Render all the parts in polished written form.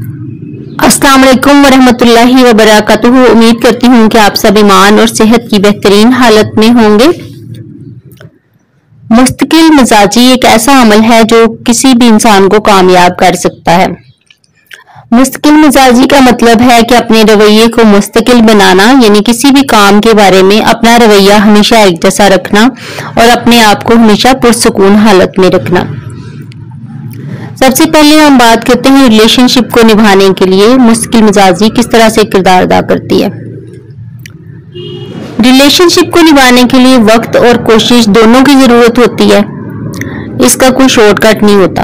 अस्सलाम वालेकुम वरहमतुल्लाहि वबरकातुहू। उम्मीद करती हूँ कि आप सब ईमान और सेहत की बेहतरीन हालत में होंगे। मुस्तकिल मिजाजी एक ऐसा अमल है जो किसी भी इंसान को कामयाब कर सकता है। मुस्तकिल मिजाजी का मतलब है कि अपने रवैये को मुस्तकिल बनाना, यानी किसी भी काम के बारे में अपना रवैया हमेशा एक जैसा रखना और अपने आप को हमेशा पुरसुकून हालत में रखना। सबसे पहले हम बात करते हैं रिलेशनशिप को निभाने के लिए मुस्तकिल मिजाजी किस तरह से किरदार अदा करती है। रिलेशनशिप को निभाने के लिए वक्त और कोशिश दोनों की जरूरत होती है। इसका कोई शॉर्टकट नहीं होता।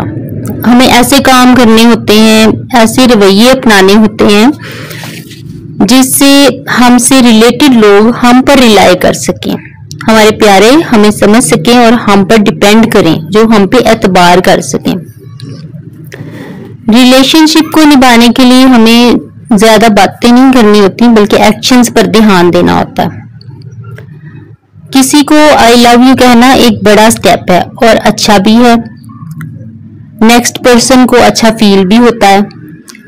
हमें ऐसे काम करने होते हैं, ऐसे रवैये अपनाने होते हैं जिससे हमसे रिलेटेड लोग हम पर रिलाई कर सकें, हमारे प्यारे हमें समझ सकें और हम पर डिपेंड करें, जो हम पे एतबार कर सकें। रिलेशनशिप को निभाने के लिए हमें ज्यादा बातें नहीं करनी होती, बल्कि एक्शंस पर ध्यान देना होता है। किसी को आई लव यू कहना एक बड़ा स्टेप है और अच्छा भी है, नेक्स्ट पर्सन को अच्छा फील भी होता है,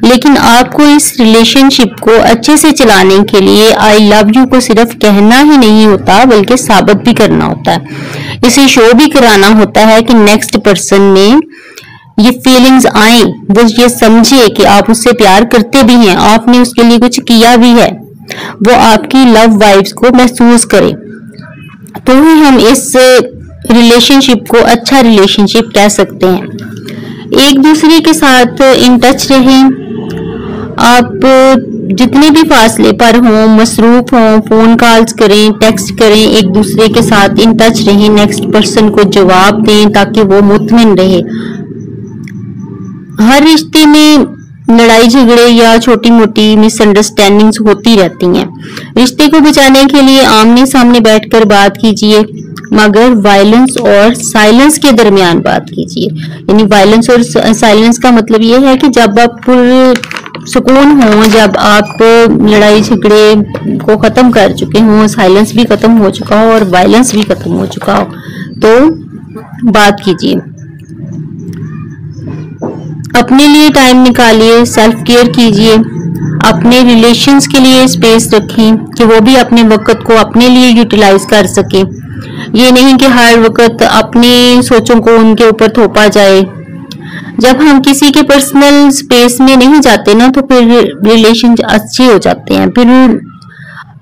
लेकिन आपको इस रिलेशनशिप को अच्छे से चलाने के लिए आई लव यू को सिर्फ कहना ही नहीं होता, बल्कि साबित भी करना होता है। इसे शो भी कराना होता है कि नेक्स्ट पर्सन में ये फीलिंग्स आए, वो ये समझे कि आप उससे प्यार करते भी हैं, आपने उसके लिए कुछ किया भी है, वो आपकी लव वाइब्स को महसूस करे, तो ही हम इस रिलेशनशिप को अच्छा रिलेशनशिप कह सकते हैं। एक दूसरे के साथ इन टच रहें। आप जितने भी फासले पर हों, मसरूफ हों, फोन कॉल्स करें, टेक्स्ट करें, एक दूसरे के साथ इन टच रहें, नेक्स्ट पर्सन को जवाब दें ताकि वो मुतमिन रहे। हर रिश्ते में लड़ाई झगड़े या छोटी मोटी मिसअंडरस्टैंडिंग्स होती रहती हैं। रिश्ते को बचाने के लिए आमने सामने बैठकर बात कीजिए, मगर वायलेंस और साइलेंस के दरमियान बात कीजिए। यानी वायलेंस और साइलेंस का मतलब ये है कि जब आप सुकून हो, जब आप लड़ाई झगड़े को खत्म कर चुके हों, साइलेंस भी खत्म हो चुका हो और वायलेंस भी खत्म हो चुका हो, तो बात कीजिए। अपने लिए टाइम निकालिए, सेल्फ केयर कीजिए, अपने रिलेशंस के लिए स्पेस रखें कि वो भी अपने वक्त को अपने लिए यूटिलाइज कर सके। ये नहीं कि हर वक्त अपनी सोचों को उनके ऊपर थोपा जाए। जब हम किसी के पर्सनल स्पेस में नहीं जाते ना, तो फिर रिलेशन अच्छे हो जाते हैं, फिर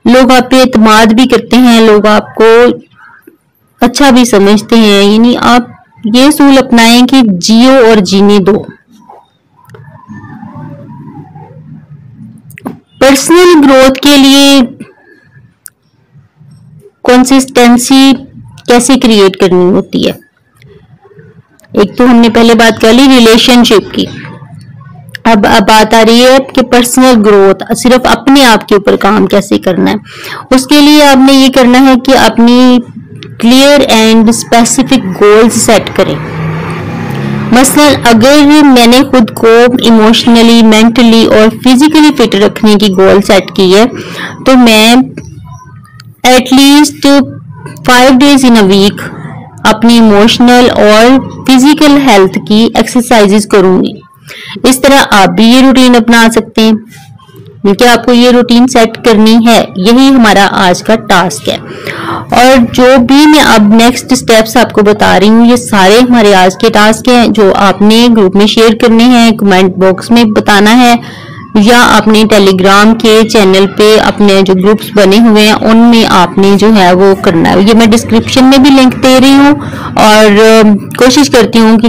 लोग आप पे एतमाद भी करते हैं, लोग आपको अच्छा भी समझते हैं। यानी आप ये असूल अपनाएं कि जियो और जीने दो। पर्सनल ग्रोथ के लिए कंसिस्टेंसी कैसे क्रिएट करनी होती है। एक तो हमने पहले बात कर ली रिलेशनशिप की, अब बात आ रही है कि पर्सनल ग्रोथ, सिर्फ अपने आप के ऊपर काम कैसे करना है। उसके लिए आपने ये करना है कि अपनी clear and specific goals set करें। मसलन अगर मैंने खुद को इमोशनली, मेंटली और फिजिकली फिट रखने की गोल सेट की है, तो मैं at least 5 days in a week अपनी इमोशनल और फिजिकल हेल्थ की एक्सरसाइजेस करूंगी। इस तरह आप भी ये रूटीन अपना सकते हैं, क्योंकि आपको ये रूटीन सेट करनी है। यही हमारा आज का टास्क है। और जो भी मैं अब नेक्स्ट स्टेप्स आपको बता रही हूँ, ये सारे हमारे आज के टास्क हैं जो आपने ग्रुप में शेयर करने हैं, कमेंट बॉक्स में बताना है, या अपने टेलीग्राम के चैनल पे अपने जो ग्रुप्स बने हुए हैं उनमें आपने जो है वो करना है। ये मैं डिस्क्रिप्शन में भी लिंक दे रही हूँ और कोशिश करती हूँ कि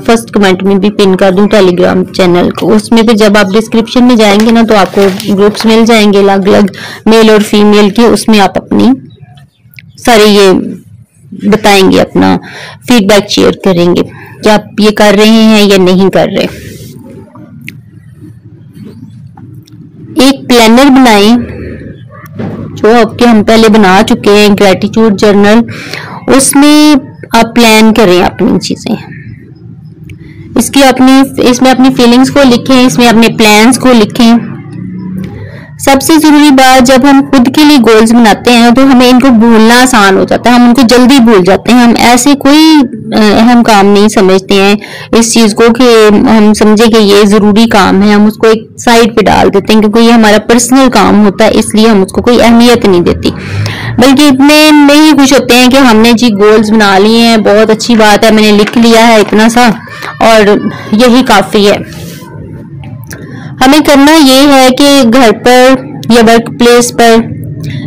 फर्स्ट कमेंट में भी पिन कर दूं टेलीग्राम चैनल को। उसमें भी जब आप डिस्क्रिप्शन में जाएंगे ना, तो आपको ग्रुप्स मिल जाएंगे अलग अलग मेल और फीमेल के। उसमें आप अपनी सारे ये बताएंगे, अपना फीडबैक शेयर करेंगे कि आप ये कर रहे हैं या नहीं कर रहे। एक प्लानर बनाएं जो आपके हम पहले बना चुके हैं, ग्रेटिट्यूड जर्नल। उसमें आप प्लान करें अपनी चीजें, इसमें अपनी फीलिंग्स को लिखें, इसमें अपने प्लान्स को लिखें। सबसे जरूरी बात, जब हम खुद के लिए गोल्स बनाते हैं तो हमें इनको भूलना आसान हो जाता है, हम उनको जल्दी भूल जाते हैं। हम ऐसे कोई अहम काम नहीं समझते हैं इस चीज को कि हम समझे कि ये जरूरी काम है, हम उसको एक साइड पे डाल देते हैं क्योंकि ये हमारा पर्सनल काम होता है, इसलिए हम उसको कोई अहमियत नहीं देती। बल्कि इतने में ही खुश होते हैं कि हमने जी गोल्स बना लिए हैं, बहुत अच्छी बात है, मैंने लिख लिया है इतना सा और यही काफी है। हमें करना ये है कि घर पर या वर्क प्लेस पर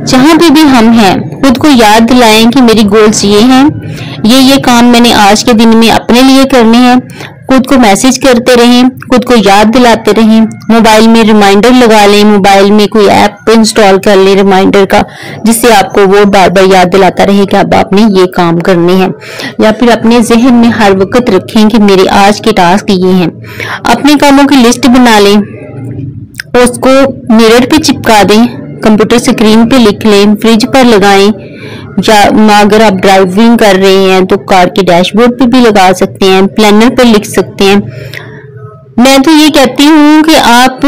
जहां पे भी हम हैं, खुद को याद दिलाएं कि मेरी गोल्स ये हैं, ये काम मैंने आज के दिन में अपने लिए करने हैं। खुद को मैसेज करते रहें, खुद को याद दिलाते रहें। मोबाइल में रिमाइंडर लगा लें, मोबाइल में कोई ऐप इंस्टॉल कर लें रिमाइंडर का, जिससे आपको वो बार बार याद दिलाता रहे कि अब आपने ये काम करने हैं। या फिर अपने जहन में हर वक्त रखें कि मेरे आज के टास्क ये हैं। अपने कामों की लिस्ट बना लें, उसको मिरर पे चिपका दें, कंप्यूटर स्क्रीन पे लिख लें, फ्रिज पर लगाएं, या अगर आप ड्राइविंग कर रहे हैं तो कार के डैशबोर्ड पे भी लगा सकते हैं, प्लानर पे लिख सकते हैं। मैं तो ये कहती हूँ कि आप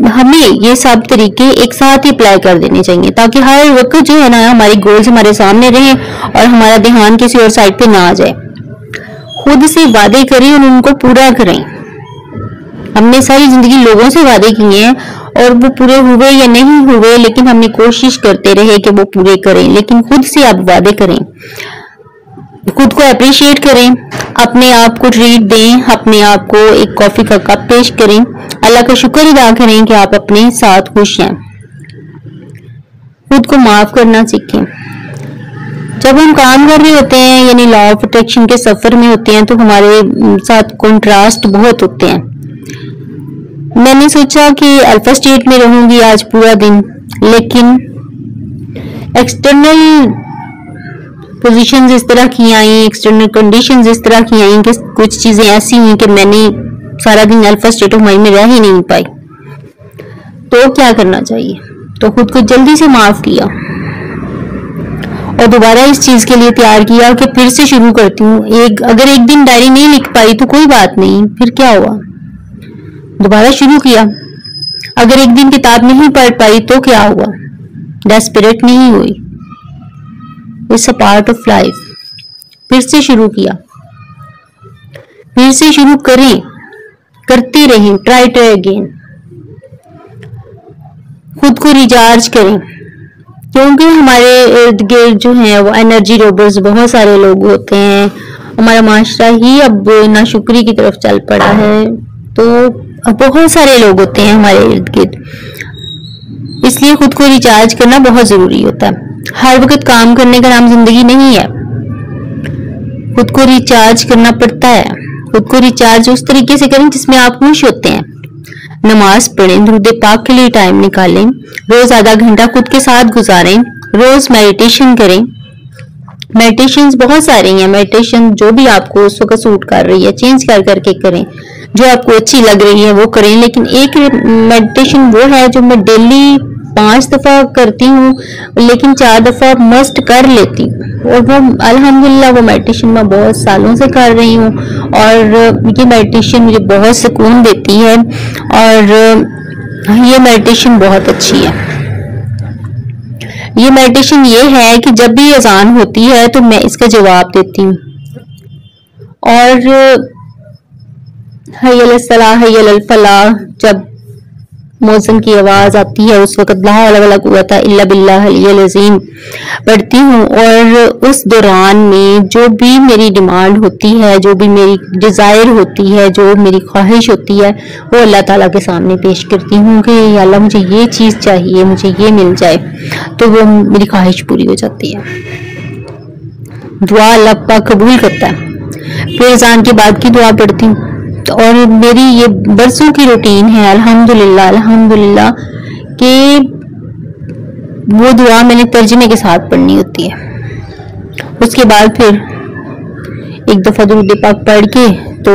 हमें ये सब तरीके एक साथ ही अप्लाई कर देने चाहिए, ताकि हर वक्त जो है ना हमारी गोल्स हमारे सामने रहें और हमारा ध्यान किसी और साइड पे ना आ जाए। खुद से वादे करें और उनको पूरा करें। हमने सारी जिंदगी लोगों से वादे किए हैं और वो पूरे हुए या नहीं हुए, लेकिन हमने कोशिश करते रहे कि वो पूरे करें। लेकिन खुद से आप वादे करें, खुद को अप्रिशिएट करें, अपने आप को ट्रीट दें, अपने आप को एक कॉफी का कप पेश करें, अल्लाह का शुक्र अदा करें कि आप अपने साथ खुश हैं। खुद को माफ करना सीखें। जब हम काम कर रहे होते हैं यानी लॉ ऑफ अट्रैक्शन के सफर में होते हैं तो हमारे साथ कॉन्ट्रास्ट बहुत होते हैं। मैंने सोचा कि अल्फा स्टेट में रहूंगी आज पूरा दिन, लेकिन एक्सटर्नल पोजीशंस इस तरह की आई, एक्सटर्नल कंडीशंस इस तरह की आई कि कुछ चीजें ऐसी हुई कि मैंने सारा दिन अल्फा स्टेट ऑफ माइंड में रह ही नहीं पाई। तो क्या करना चाहिए? तो खुद को जल्दी से माफ किया और दोबारा इस चीज के लिए तैयार किया कि फिर से शुरू करती हूँ। अगर एक दिन डायरी नहीं लिख पाई तो कोई बात नहीं, फिर क्या हुआ, दोबारा शुरू किया। अगर एक दिन किताब नहीं पढ़ पाई तो क्या हुआ, डेस्परेट नहीं हुई, it's a part of life. फिर से शुरू किया, फिर से शुरू करें, करते रहें, ट्राई अगेन। खुद को रिचार्ज करें, क्योंकि हमारे इर्द गिर्द जो है वो एनर्जी रोबर्स बहुत सारे लोग होते हैं। हमारा माशरा ही अब नाशुक्री की तरफ चल पड़ा है, तो बहुत सारे लोग होते हैं हमारे इर्द गिर्द। इसलिए खुद को रिचार्ज करना बहुत जरूरी होता है। हर वक्त काम करने का नाम जिंदगी नहीं है, खुद को रिचार्ज करना पड़ता है। खुद को रिचार्ज उस तरीके से करें जिसमें आप खुश होते हैं। नमाज पढ़ें, दुरूद पाक के लिए टाइम निकालें, रोज आधा घंटा खुद के साथ गुजारें, रोज मेडिटेशन करें। मेडिटेशन बहुत सारे हैं, मेडिटेशन जो भी आपको उस वक्त सूट कर रही है चेंज कर करके करें, जो आपको अच्छी लग रही है वो करें। लेकिन एक मेडिटेशन वो है जो मैं डेली 5 दफा करती हूँ, लेकिन 4 दफा मस्ट कर लेती हूँ, और वो अल्हम्दुलिल्लाह वो मेडिटेशन मैं बहुत सालों से कर रही हूँ और ये मेडिटेशन मुझे बहुत सुकून देती है और ये मेडिटेशन बहुत अच्छी है। ये मेडिटेशन ये है कि जब भी अजान होती है तो मैं इसका जवाब देती हूँ और हय्य अलस सलाह हय्य अल फलाह जब मौसम की आवाज आती है उस वक्त ला हौला वला कुव्वता इल्ला बिल्लाह अल अज़ीम पढ़ती हूँ। और उस दौरान में जो भी मेरी डिमांड होती है, जो भी मेरी डिजायर होती है, जो मेरी ख्वाहिश होती है, वो अल्लाह ताला के सामने पेश करती हूँ कि अल्लाह मुझे ये चीज चाहिए, मुझे ये मिल जाए, तो वो मेरी ख्वाहिश पूरी हो जाती है। दुआ अल्लाह पाक कबूल करता है। फिर अज़ान के बाद की दुआ पढ़ती हूँ और मेरी ये बरसों की रूटीन है अल्हम्दुलिल्लाह अल्हम्दुलिल्लाह कि वो दुआ मैंने तर्जुमे के साथ पढ़नी होती है। उसके बाद फिर एक दफा दुरूद पाक पढ़ के तो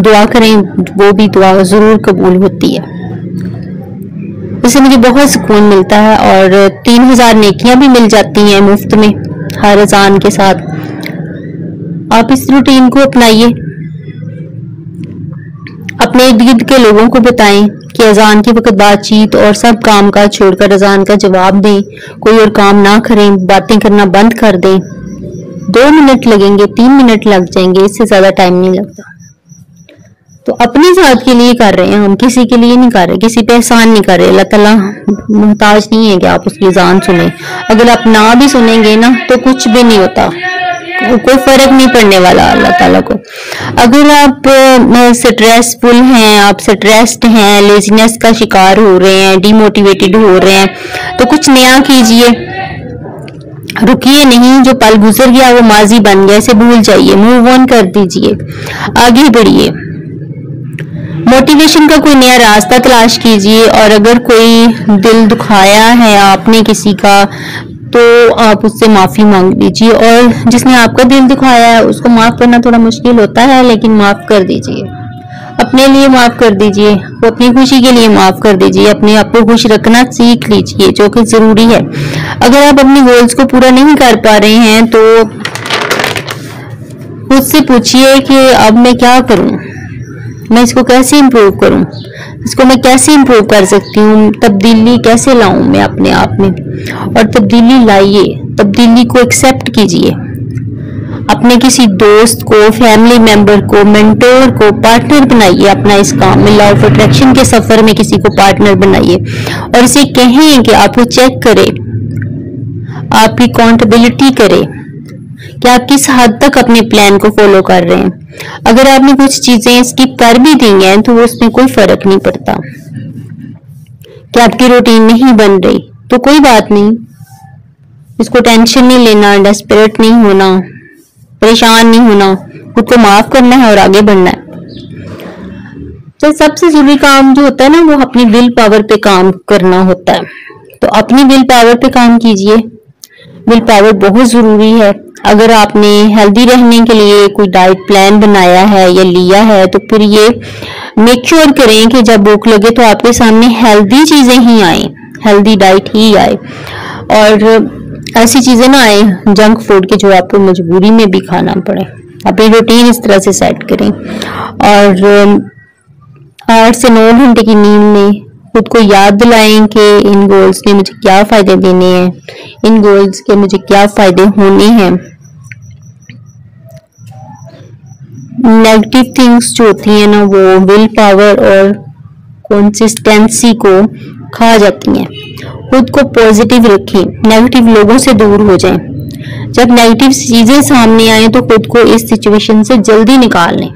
दुआ करें, वो भी दुआ जरूर कबूल होती है। इससे मुझे बहुत सुकून मिलता है और 3000 नेकियां भी मिल जाती हैं मुफ्त में हर अज़ान के साथ। आप इस रूटीन को अपनाइए, अपने इर्द गिर्द के लोगों को बताएं, कि अजान के वक्त बातचीत और सब काम काज छोड़कर अजान का जवाब दें, कोई और काम ना करें, बातें करना बंद कर दें। 2 मिनट लगेंगे, 3 मिनट लग जाएंगे, इससे ज्यादा टाइम नहीं लगता। तो अपनी जात के लिए कर रहे हैं हम, किसी के लिए नहीं कर रहे, किसी पे एहसान नहीं कर रहे। अल्लाह ताला मुहताज नहीं है कि आप उसकी अजान सुने। अगर आप ना भी सुनेंगे ना तो कुछ भी नहीं होता, कोई फर्क नहीं पड़ने वाला अल्लाह ताला को। अगर आप स्ट्रेसफुल हैं, आप स्ट्रेस्ड हैं, लेजीनेस का शिकार हो रहे हैं, डिमोटिवेटेड हो रहे हैं, तो कुछ नया कीजिए, रुकिए नहीं। जो पल गुजर गया वो माजी बन गया, इसे भूल जाइए, मूव ऑन कर दीजिए, आगे बढ़िए। मोटिवेशन का कोई नया रास्ता तलाश कीजिए। और अगर कोई दिल दुखाया है आपने किसी का, तो आप उससे माफी मांग लीजिए। और जिसने आपका दिल दुखाया है उसको माफ करना थोड़ा मुश्किल होता है, लेकिन माफ कर दीजिए। अपने लिए माफ कर दीजिए, वो अपनी खुशी के लिए माफ कर दीजिए। अपने आप को खुश रखना सीख लीजिए, जो कि जरूरी है। अगर आप अपने गोल्स को पूरा नहीं कर पा रहे हैं तो खुद से पूछिए कि अब मैं क्या करूं, मैं इसको कैसे इम्प्रूव करूं, इसको मैं कैसे इम्प्रूव कर सकती हूँ, तब्दीली कैसे लाऊं मैं अपने आप में। और तब्दीली लाइए, तब्दीली को एक्सेप्ट कीजिए। अपने किसी दोस्त को, फैमिली मेंबर को, मेंटोर को पार्टनर बनाइए अपना इस काम में। लॉ ऑफ अट्रैक्शन के सफर में किसी को पार्टनर बनाइए और इसे कहें कि आपको चेक करे, आपकी अकाउंटेबिलिटी करे कि आप किस हद तक अपने प्लान को फॉलो कर रहे हैं। अगर आपने कुछ चीजें स्किप कर भी दी हैं तो उसमें कोई फर्क नहीं पड़ता। कि आपकी रूटीन नहीं बन रही तो कोई बात नहीं, इसको टेंशन नहीं लेना, डेस्परेट नहीं होना, परेशान नहीं होना, खुद को माफ करना है और आगे बढ़ना है। तो सबसे जरूरी काम जो होता है ना, वो अपनी विल पावर पे काम करना होता है। तो अपनी विल पावर पे काम कीजिए। विल पावर बहुत जरूरी है। अगर आपने हेल्दी रहने के लिए कोई डाइट प्लान बनाया है या लिया है, तो फिर ये मेक श्योर करें कि जब भूख लगे तो आपके सामने हेल्दी चीजें ही आए, हेल्दी डाइट ही आए, और ऐसी चीजें ना आए जंक फूड के जो आपको मजबूरी में भी खाना पड़े। अपनी रूटीन इस तरह से सेट करें और 8 से 9 घंटे की नींद में खुद को याद दिलाएं कि इन गोल्स के मुझे क्या फायदे देने हैं, इन गोल्स के मुझे क्या फायदे होने हैं। नेगेटिव थिंग्स जो होती हैं ना, वो विल पावर और कंसिस्टेंसी को खा जाती हैं। खुद को पॉजिटिव रखें, नेगेटिव लोगों से दूर हो जाएं। जब नेगेटिव चीजें सामने आए तो खुद को इस सिचुएशन से जल्दी निकाल लें।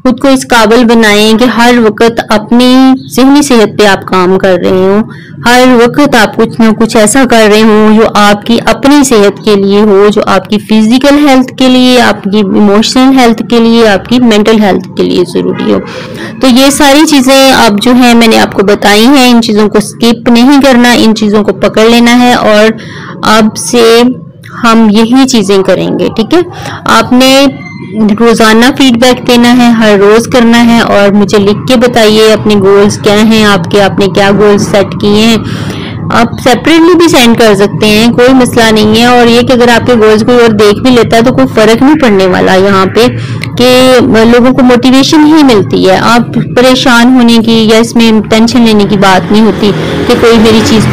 खुद को इस काबिल बनाएं कि हर वक्त अपनी ज़हनी सेहत पे आप काम कर रहे हो, हर वक्त आप कुछ ना कुछ ऐसा कर रहे हो जो आपकी अपनी सेहत के लिए हो, जो आपकी फिजिकल हेल्थ के लिए, आपकी इमोशनल हेल्थ के लिए, आपकी मेंटल हेल्थ के लिए ज़रूरी हो। तो ये सारी चीज़ें अब जो है मैंने आपको बताई हैं, इन चीज़ों को स्किप नहीं करना, इन चीज़ों को पकड़ लेना है और अब से हम यही चीज़ें करेंगे। ठीक है, आपने रोजाना फीडबैक देना है, हर रोज करना है और मुझे लिख के बताइए अपने गोल्स क्या हैं आपके, आपने क्या गोल्स सेट किए हैं। आप सेपरेटली भी सेंड कर सकते हैं, कोई मसला नहीं है। और ये कि अगर आपके गोल्स कोई और देख भी लेता है तो कोई फर्क नहीं पड़ने वाला यहाँ पे, कि लोगों को मोटिवेशन ही मिलती है। आप परेशान होने की या इसमें टेंशन लेने की बात नहीं होती कि कोई मेरी चीज